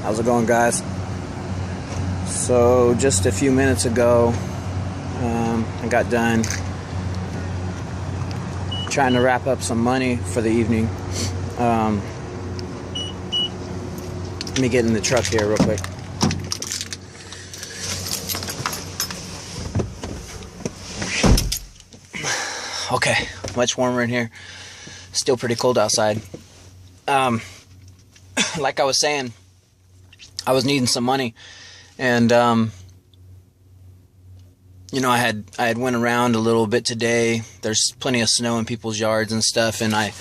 How's it going, guys? So just a few minutes ago, I got done trying to wrap up some money for the evening. Let me get in the truck here real quick. Okay, much warmer in here. Still pretty cold outside. Like I was saying, I was needing some money, and you know, I had went around a little bit today. There's plenty of snow in people's yards and stuff, and I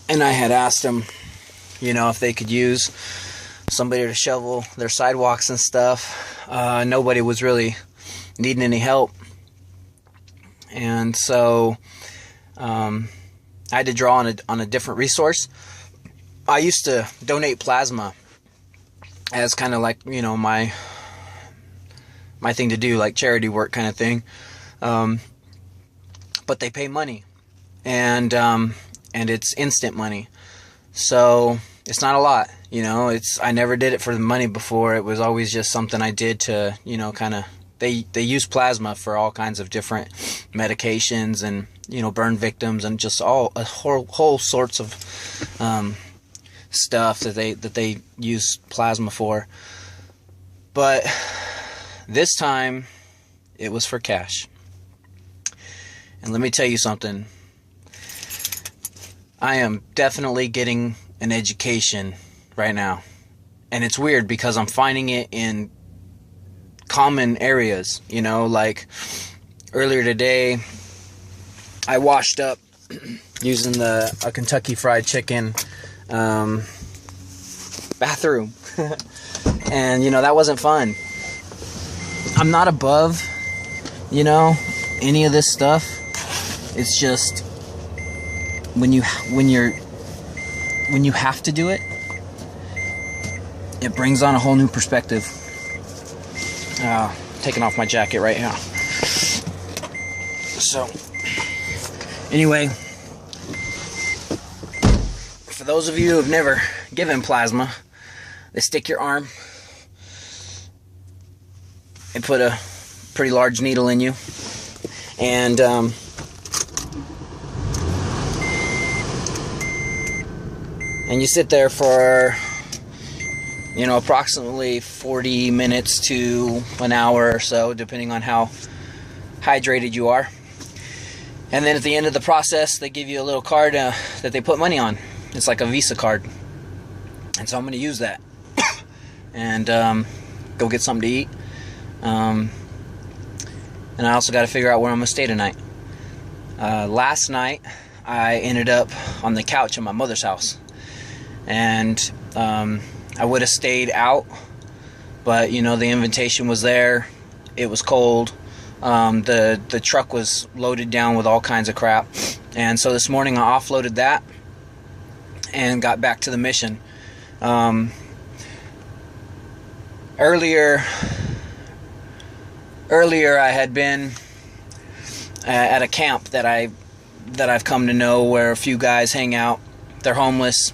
had asked them, you know, if they could use somebody to shovel their sidewalks and stuff. Nobody was really needing any help, and so I had to draw on a different resource. I used to donate plasma as kind of like, you know, my thing to do, like charity work kind of thing. But they pay money, and it's instant money, so it's not a lot, you know. I never did it for the money before. It was always just something I did to, you know, kind of. They use plasma for all kinds of different medications and, you know, burn victims and just a whole sorts of stuff that they use plasma for. But this time it was for cash. And let me tell you something. I am definitely getting an education right now. And it's weird because I'm finding it in common areas, you know, like earlier today I washed up using a Kentucky Fried Chicken bathroom. And, you know, that wasn't fun. I'm not above, you know, any of this stuff. It's just when you have to do it, it brings on a whole new perspective. Taking off my jacket right now. So, anyway, for those of you who have never given plasma, they stick your arm and put a pretty large needle in you, and you sit there for, you know, approximately 40 minutes to an hour or so, depending on how hydrated you are. And then at the end of the process, they give you a little card that they put money on. It's like a Visa card. And so I'm going to use that and go get something to eat. And I also got to figure out where I'm going to stay tonight. Last night, I ended up on the couch at my mother's house. And I would have stayed out, but, you know, the invitation was there. It was cold. The truck was loaded down with all kinds of crap. And so this morning I offloaded that and got back to the mission. Earlier I had been at a camp that I've come to know, where a few guys hang out. They're homeless.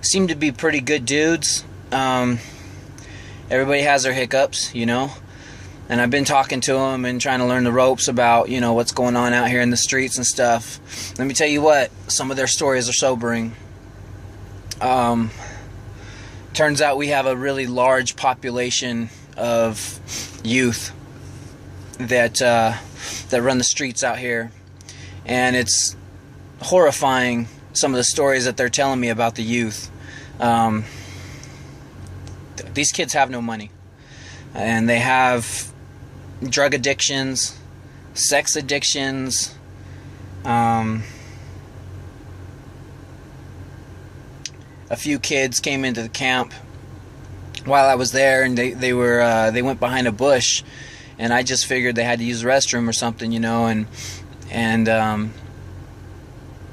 Seem to be pretty good dudes. Everybody has their hiccups, you know. And I've been talking to them and trying to learn the ropes about, you know, what's going on out here in the streets and stuff. Let me tell you what, some of their stories are sobering. Turns out we have a really large population of youth that run the streets out here, and it's horrifying, some of the stories that they're telling me about the youth. These kids have no money, and they have drug addictions, sex addictions, a few kids came into the camp while I was there, and they went behind a bush, and I just figured they had to use the restroom or something, you know, and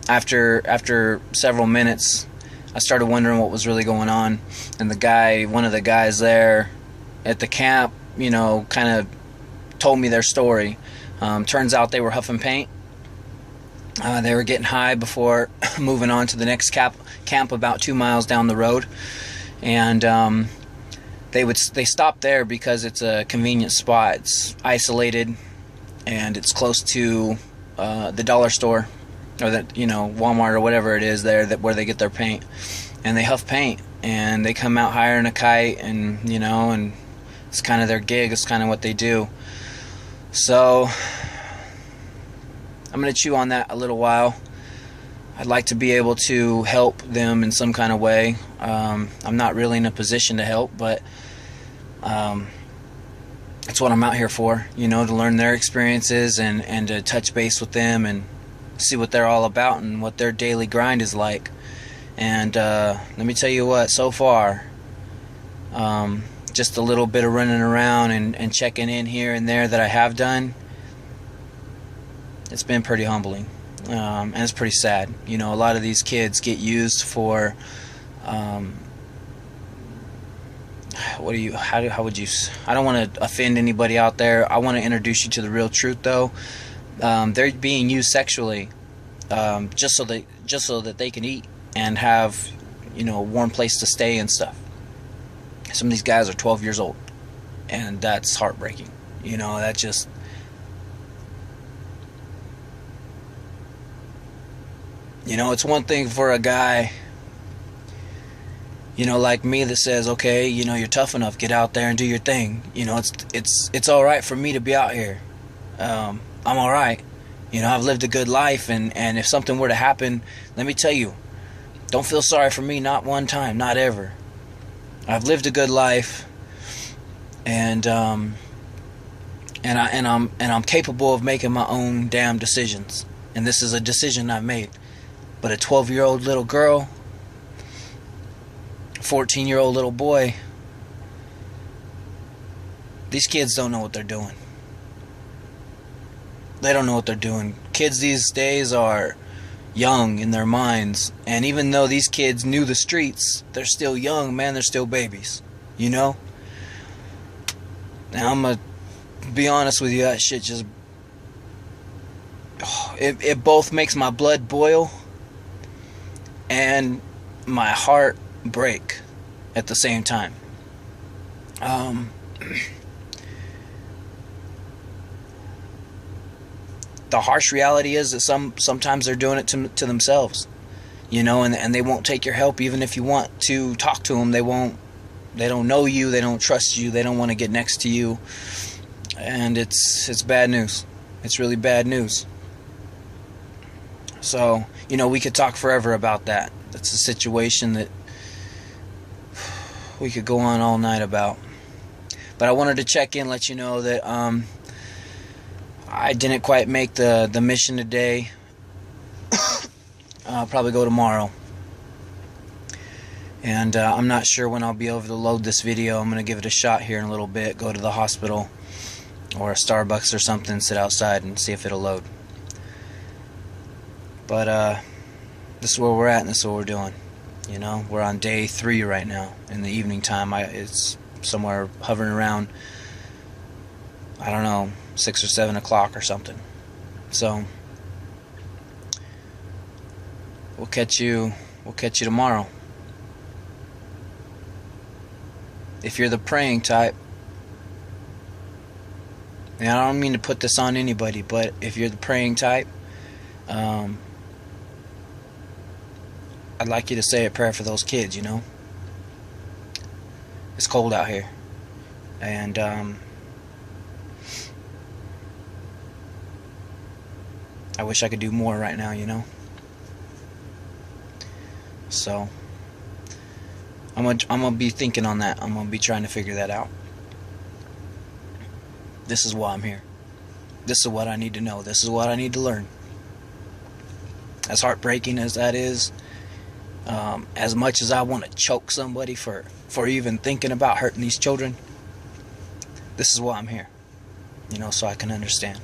after several minutes, I started wondering what was really going on. And one of the guys there at the camp, you know, kind of told me their story. Turns out they were huffing paint, They were getting high before moving on to the next camp about 2 miles down the road, and they stopped there because it's a convenient spot. It's isolated, and it's close to the dollar store, or that, you know, Walmart or whatever it is there, that where they get their paint. And they huff paint, and they come out higher than a kite, and you know, and it's kind of their gig. It's kind of what they do. So I'm going to chew on that a little while. I'd like to be able to help them in some kind of way. I'm not really in a position to help, but it's what I'm out here for, you know, to learn their experiences and to touch base with them and see what they're all about and what their daily grind is like. And let me tell you what, so far, just a little bit of running around and checking in here and there that I have done, it's been pretty humbling, and it's pretty sad. You know, a lot of these kids get used for, how would you, I don't want to offend anybody out there. I want to introduce you to the real truth, though. They're being used sexually, just so that they can eat and have, you know, a warm place to stay and stuff. Some of these guys are 12 years old, and that's heartbreaking. You know, that just, you know, it's one thing for a guy, you know, like me, that says, okay, you know, you're tough enough, get out there and do your thing. You know, it's all right for me to be out here. I'm all right. You know, I've lived a good life, and if something were to happen, let me tell you, don't feel sorry for me, not one time, not ever. I've lived a good life, and I'm capable of making my own damn decisions. And this is a decision I made. But a 12-year-old little girl, 14-year-old little boy, these kids don't know what they're doing. They don't know what they're doing. Kids these days are young in their minds, and even though these kids knew the streets, they're still young, man. They're still babies, you know. Now I'm gonna be honest with you, that shit just, it both makes my blood boil and my heart break at the same time. The harsh reality is that sometimes they're doing it to themselves, you know, and they won't take your help even if you want to talk to them. They don't know you, they don't trust you, they don't want to get next to you, and it's bad news. It's really bad news. So, you know, we could talk forever about that. That's a situation that we could go on all night about. But I wanted to check in, let you know that I didn't quite make the mission today. I'll probably go tomorrow. And I'm not sure when I'll be able to load this video. I'm going to give it a shot here in a little bit. Go to the hospital or a Starbucks or something, sit outside and see if it'll load. But this is where we're at, and this is what we're doing. You know, we're on day 3 right now in the evening time. It's somewhere hovering around, I don't know, 6 or 7 o'clock or something. So we'll catch you tomorrow. If you're the praying type, and I don't mean to put this on anybody, but if you're the praying type, I'd like you to say a prayer for those kids, you know. It's cold out here, and I wish I could do more right now, you know. So I'm gonna be thinking on that. I'm gonna be trying to figure that out. This is why I'm here. This is what I need to know. This is what I need to learn. As heartbreaking as that is, as much as I want to choke somebody for even thinking about hurting these children, this is why I'm here. You know, so I can understand.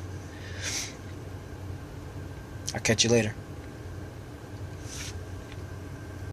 I'll catch you later.